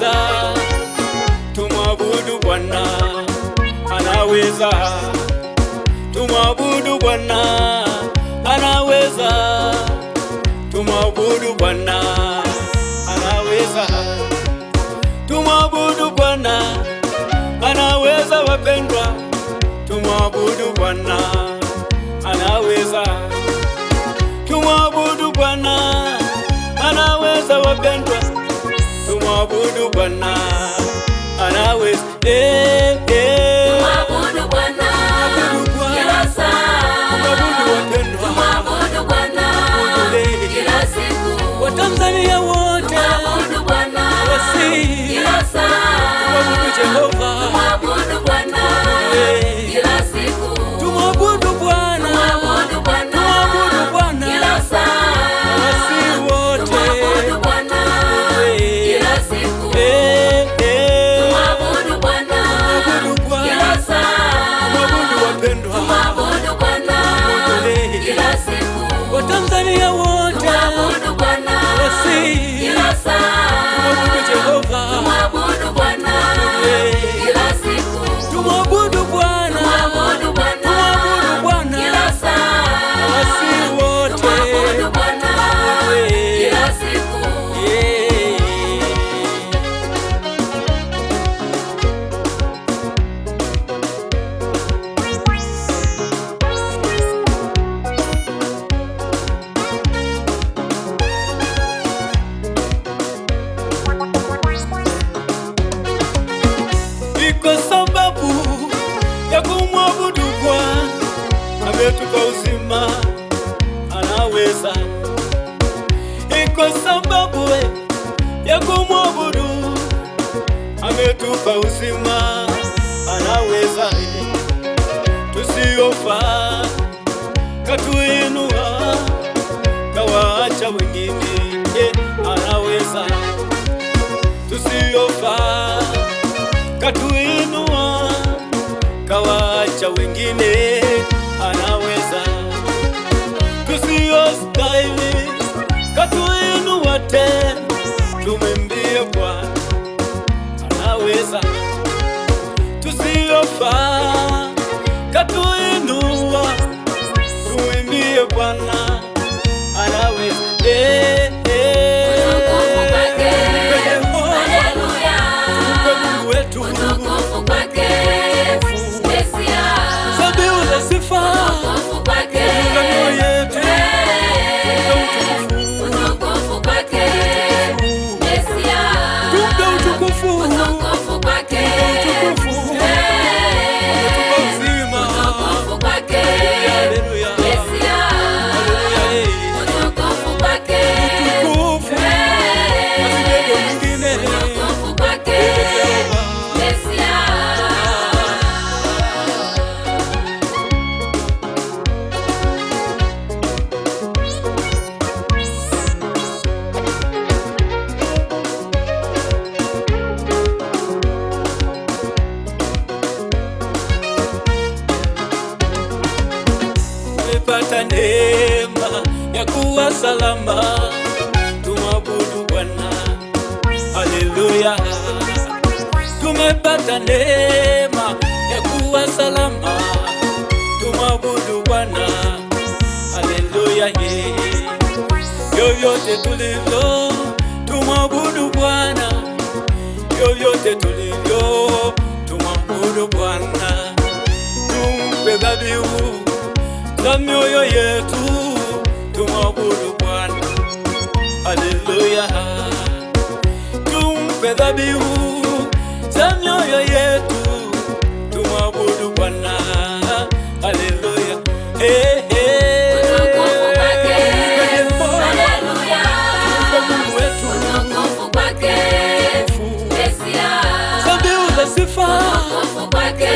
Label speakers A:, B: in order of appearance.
A: anaweza. Tumwabudu Bwana, anaweza. Tumwabudu Bwana, anaweza. Tumwabudu Bwana, anaweza. Tumwabudu Bwana, anaweza wapendwa. Tumwabudu Bwana, anaweza. Tumwabudu Bwana, anaweza wapendwa. Tumwabudu Bwana, anaweza.
B: Tumwabudu Bwana kila saa. Tumwabudu Bwana kila siku.
A: Watanzania wote
B: Tumwabudu Bwana kila saa.
A: tumwabudu Jehova.
B: Tumwabudu Bwana kila siku.
A: Tumwabudu Bwana,
B: Tumwabudu Bwana
A: tumwabudu Bwana
B: kila saa.
A: wasi wote.
B: Tumwabudu Bwana kila siku. Tumwabudu Bwana
A: Tumwabudu Bwana,
B: kila saa.
A: tumwabudu wapendwa.
B: Tumwabudu Bwana kila siku.
A: Watanzania wote
B: Tumwabudu Bwana
A: wasi
B: kila saa.
A: tumwabudu Jehova.
B: Tumwabudu Bwana kila siku.
A: Tumwabudu Bwana,
B: Tumwabudu Bwana
A: tumwabudu Bwana
B: kila saa.
A: wasi wote.
B: Tumwabudu Bwana kila siku.
A: Iko sababu ya kumwabudu Bwana, ametupa uzima, anaweza. Iko sababu ya kumwabudu, ametupa uzima, anaweza. Tusiofaa katuinua, kawaacha wengine, anaweza. Tusiofaa katuinua, kawaacha wengine, anaweza. Tusiostahili katuinua tena, tumwimbie Bwana, anaweza. Tusiofaa katuinua, tumwimbie Bwana, anaweza.
B: Utukufu kwake. Haleluya.
A: Mungu wetu,
B: Utukufu kwake. Mesia.
A: zabihu za sifa,
B: Utukufu kwake.
A: mioyo yetu,
B: Utukufu kwake. Mesia.
A: tumpe utukufu,
B: Utukufu kwake.
A: utukufu, ametupa uzima.
B: Utukufu kwake.
A: Haleluya,
B: Mesia.
A: haleluya,
B: Utukufu kwake.
A: utukufu, mazidego mengine,
B: Utukufu kwake.
A: Jehova.
B: Mesia.
A: Tumepata neema ya kuwa salama, tumwabudu Bwana, haleluya. Tumepata neema ya kuwa salama, tumwabudu Bwana, haleluya. Yoyote tulivyo, tumwabudu Bwana, yoyote tulivyo, tumwabudu Bwana. Tumpe dhabihu za mioyo yetu, tumwabudu Bwana, haleluya. Tumpe dhabihu za mioyo yetu, tumwabudu Bwana, haleluya.
B: Utukufu kwake.
A: Haleluya.
B: Haleluya.
A: Mungu wetu,
B: Utukufu kwake. Mesia.
A: dhabihu za sifa,
B: Utukufu kwake.